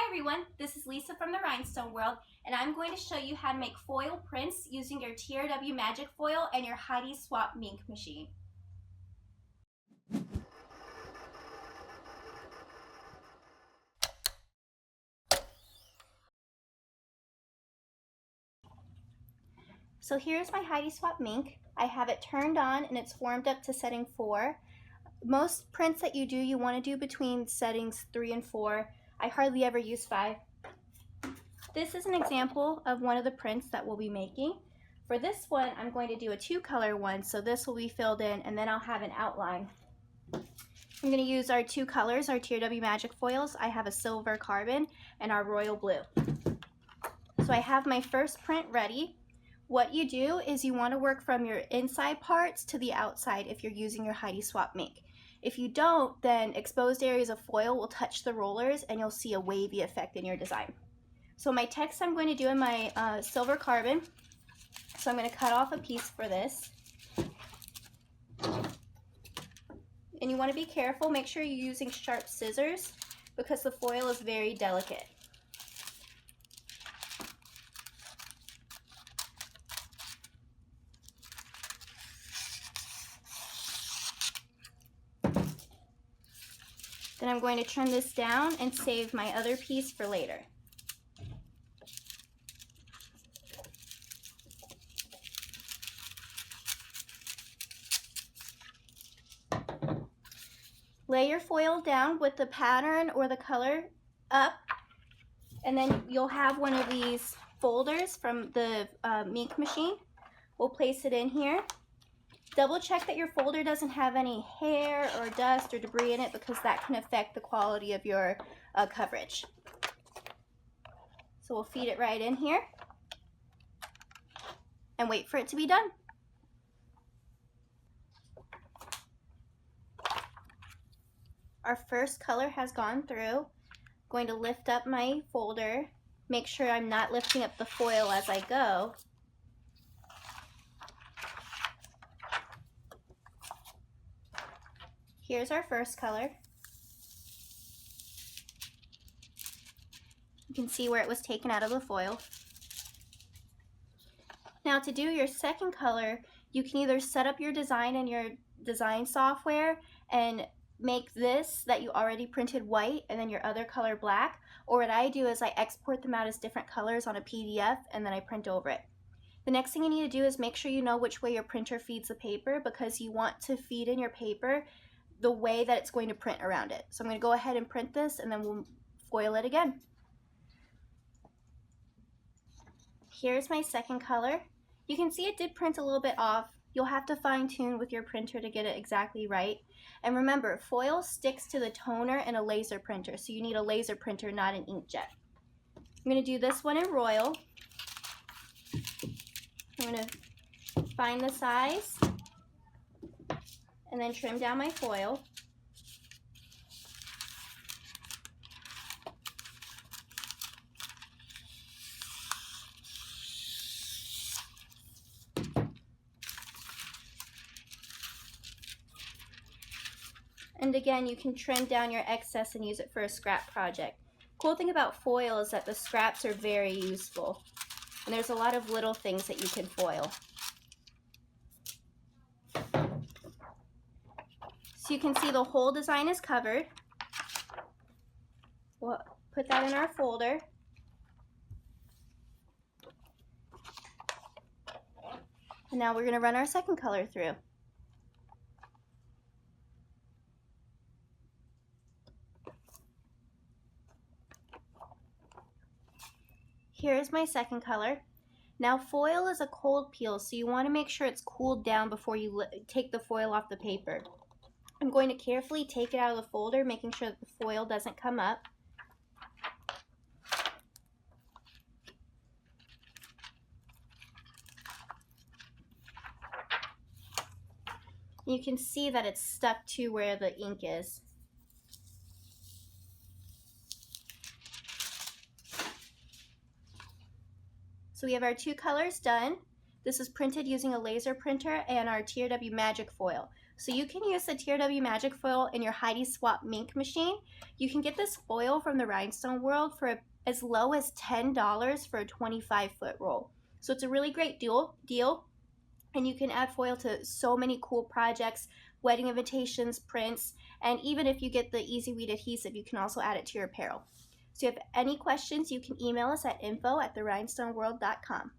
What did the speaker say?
everyone, this is Lisa from the Rhinestone World, and I'm going to show you how to make foil prints using your TRW Magic Foil and your Heidi Swapp Minc machine. So here's my Heidi Swapp Minc. I have it turned on and it's warmed up to setting 4. Most prints that you do, you want to do between settings 3 and 4. I hardly ever use 5. This is an example of one of the prints that we'll be making. For this one, I'm going to do a 2-color one, so this will be filled in and then I'll have an outline. I'm going to use our 2 colors, our TRW Magic Foils. I have a silver carbon and our royal blue. So I have my first print ready. What you do is you want to work from your inside parts to the outside if you're using your Heidi Swapp Minc. If you don't, then exposed areas of foil will touch the rollers and you'll see a wavy effect in your design. So my text I'm going to do in my silver carbon. So I'm going to cut off a piece for this. And you want to be careful, make sure you're using sharp scissors because the foil is very delicate. Then I'm going to trim this down and save my other piece for later. Lay your foil down with the pattern or the color up, and then you'll have one of these folders from the Minc machine. We'll place it in here. Double check that your folder doesn't have any hair or dust or debris in it because that can affect the quality of your coverage. So we'll feed it right in here and wait for it to be done. Our first color has gone through. I'm going to lift up my folder, make sure I'm not lifting up the foil as I go. Here's our first color. You can see where it was taken out of the foil. Now to do your second color, you can either set up your design in your design software and make this that you already printed white and then your other color black, or what I do is I export them out as different colors on a PDF and then I print over it. The next thing you need to do is make sure you know which way your printer feeds the paper because you want to feed in your paper the way that it's going to print around it. So I'm going to go ahead and print this and then we'll foil it again. Here's my second color. You can see it did print a little bit off. You'll have to fine tune with your printer to get it exactly right. And remember, foil sticks to the toner in a laser printer, so you need a laser printer, not an inkjet. I'm going to do this one in royal. I'm going to find the size and then trim down my foil. And again, you can trim down your excess and use it for a scrap project. Cool thing about foil is that the scraps are very useful. And there's a lot of little things that you can foil. So you can see the whole design is covered. We'll put that in our folder. And now we're going to run our second color through. Here's my second color. Now foil is a cold peel, so you want to make sure it's cooled down before you take the foil off the paper. I'm going to carefully take it out of the folder, making sure that the foil doesn't come up. You can see that it's stuck to where the ink is. So we have our 2 colors done. This is printed using a laser printer and our TRW Magic Foil. So you can use the TRW Magic Foil in your Heidi Swapp Minc machine. You can get this foil from the Rhinestone World for as low as $10 for a 25-foot roll. So it's a really great deal, and you can add foil to so many cool projects, wedding invitations, prints, and even if you get the Easy Weed adhesive, you can also add it to your apparel. So if you have any questions, you can email us at info@therhinestoneworld.com.